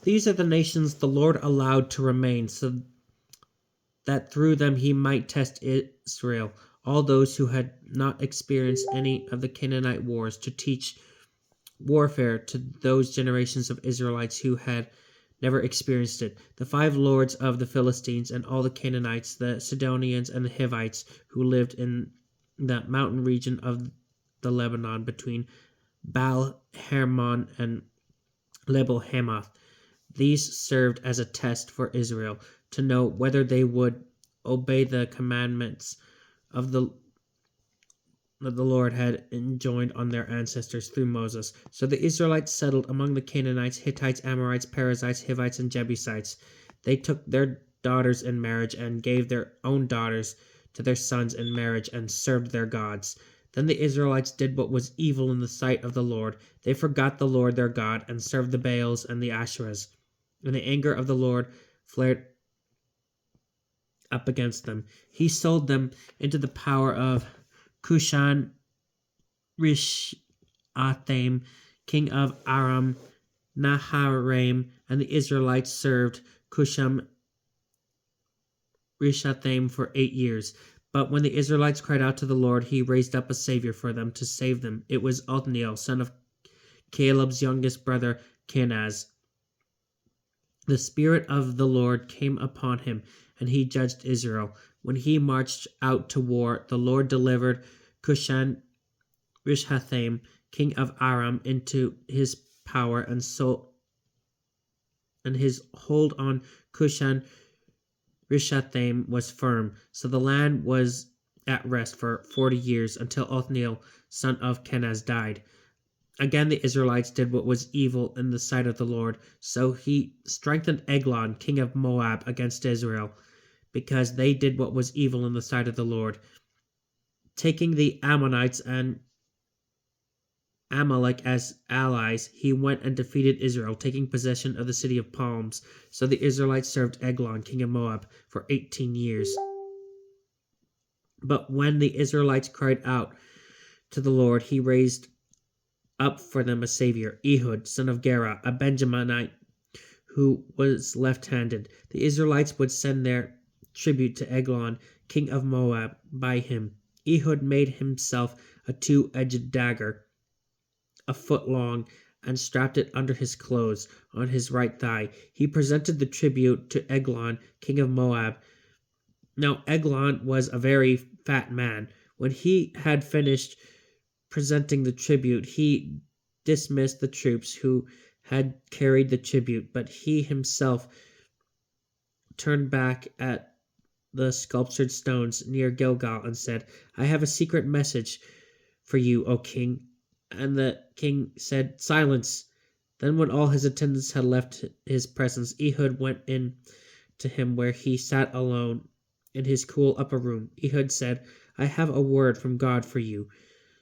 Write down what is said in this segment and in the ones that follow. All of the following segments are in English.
These are the nations the Lord allowed to remain, so that through them he might test Israel, all those who had not experienced any of the Canaanite wars, to teach warfare to those generations of Israelites who had never experienced it. The 5 lords of the Philistines and all the Canaanites, the Sidonians, and the Hivites who lived in the mountain region of the Lebanon between Baal Hermon and Lebo Hamath. These served as a test for Israel to know whether they would obey the commandments of the that the Lord had enjoined on their ancestors through Moses. So the Israelites settled among the Canaanites, Hittites, Amorites, Perizzites, Hivites, and Jebusites. They took their daughters in marriage and gave their own daughters to their sons in marriage and served their gods. Then the Israelites did what was evil in the sight of the Lord. They forgot the Lord their God and served the Baals and the Asherahs. And the anger of the Lord flared up against them. He sold them into the power of Cushan Rishathaim, king of Aram Naharaim, and the Israelites served Cushan Rishathaim for 8 years. But when the Israelites cried out to the Lord, he raised up a savior for them to save them. It was Othniel, son of Caleb's youngest brother Kenaz. The Spirit of the Lord came upon him, and he judged Israel. When he marched out to war, the Lord delivered Cushan Rishathaim, king of Aram, into his power, and his hold on Cushan Rishathaim was firm. So the land was at rest for 40 years until Othniel, son of Kenaz, died. Again the Israelites did what was evil in the sight of the Lord. So he strengthened Eglon, king of Moab, against Israel, because they did what was evil in the sight of the Lord. Taking the Ammonites and Amalek as allies, he went and defeated Israel, taking possession of the city of palms. So the Israelites served Eglon, king of Moab, for 18 years. But when the Israelites cried out to the Lord, he raised up for them a savior, Ehud, son of Gera, a Benjaminite who was left-handed. The Israelites would send their tribute to Eglon, king of Moab, by him. Ehud made himself a 2-edged dagger, a foot long, and strapped it under his clothes on his right thigh. He presented the tribute to Eglon, king of Moab. Now Eglon was a very fat man. When he had finished presenting the tribute, he dismissed the troops who had carried the tribute, but he himself turned back at the sculptured stones near Gilgal and said, I have a secret message for you, O king. And the king said, Silence. Then when all his attendants had left his presence, Ehud went in to him where he sat alone in his cool upper room. Ehud said, I have a word from God for you.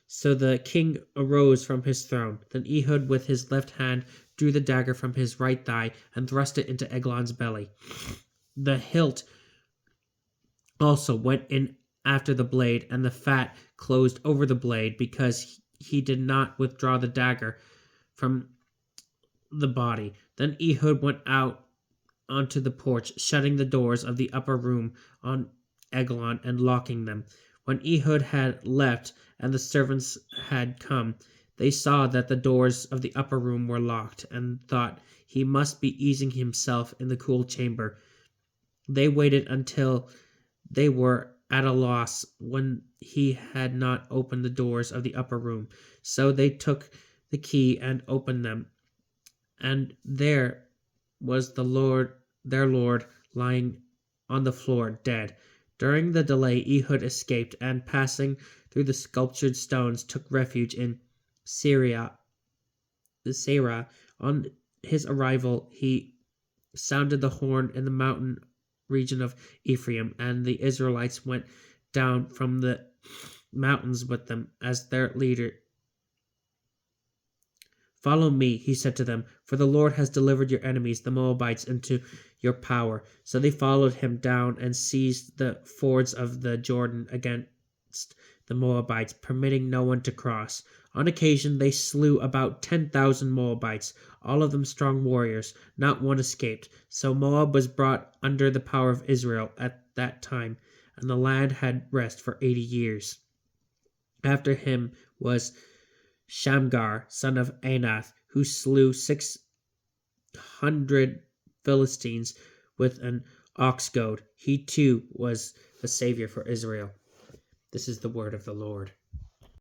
So the king arose from his throne. Then Ehud with his left hand drew the dagger from his right thigh and thrust it into Eglon's belly. The hilt also went in after the blade, and the fat closed over the blade, because he did not withdraw the dagger from the body. Then Ehud went out onto the porch, shutting the doors of the upper room on Eglon and locking them. When Ehud had left and the servants had come, they saw that the doors of the upper room were locked, and thought he must be easing himself in the cool chamber. They waited until they were at a loss when he had not opened the doors of the upper room. So they took the key and opened them, and there was their Lord, lying on the floor, dead. During the delay, Ehud escaped, and passing through the sculptured stones, took refuge in Sarah. On his arrival, he sounded the horn in the mountain region of Ephraim, and the Israelites went down from the mountains with them as their leader. Follow me, he said to them, for the Lord has delivered your enemies, the Moabites, into your power. So they followed him down and seized the fords of the Jordan against the Moabites, permitting no one to cross. On occasion they slew about 10,000 Moabites, all of them strong warriors. Not one escaped. So Moab was brought under the power of Israel at that time, and the land had rest for 80 years. After him was Shamgar, son of Anath, who slew 600 Philistines with an ox goad. He too was a savior for Israel. This is the word of the Lord.